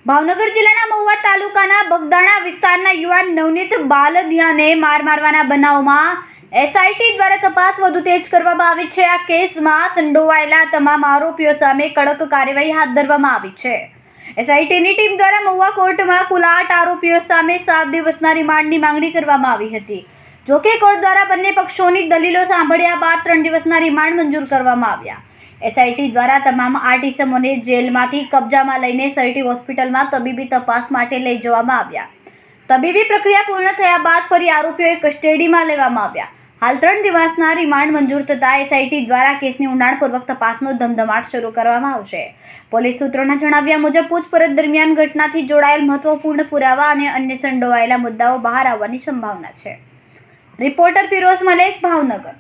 ભાવનગર જિલ્લાના મહુવા તાલુકાના બગદાણા વિસ્તારના યુવાન નવનીત બાલદિયાને મારવાના બનાવમાં એસઆઈટી દ્વારા તપાસ વધુ તેજ કરવામાં આવી છે. આ કેસમાં સંડોવાયેલા તમામ આરોપીઓ સામે કડક કાર્યવાહી હાથ ધરવામાં આવી છે. એસઆઈટીની ટીમ દ્વારા મહુવા કોર્ટમાં કુલ 8 આરોપીઓ સામે 7 દિવસના રિમાન્ડની માંગણી કરવામાં આવી હતી. જોકે કોર્ટ દ્વારા બંને પક્ષોની દલીલો સાંભળ્યા બાદ 3 દિવસના રિમાન્ડ મંજૂર કરવામાં આવ્યા. એસઆઈટી દ્વારા તમામ 8 ઇસમોને જેલમાંથી કબજામાં લઈને સરટી હોસ્પિટલમાં તબીબી તપાસ માટે લઈ જવામાં આવ્યા. તબીબી પ્રક્રિયા પૂર્ણ થયા બાદ ફરી આરોપીઓએ કસ્ટડીમાં લેવામાં આવ્યા. હાલ 3 દિવસના રિમાન્ડ મંજૂર થતાં એસઆઈટી દ્વારા કેસની ઊંડાણપૂર્વક તપાસનો ધમધમાટ શરૂ કરવામાં આવશે. પોલીસ સૂત્રોના જણાવ્યા મુજબ પૂછપરછ દરમિયાન ઘટનાથી જોડાયેલ મહત્વપૂર્ણ પુરાવા અને અન્ય સંડોવાયેલા મુદ્દાઓ બહાર આવવાની સંભાવના છે. રિપોર્ટર ફિરોઝ મલેક, ભાવનગર.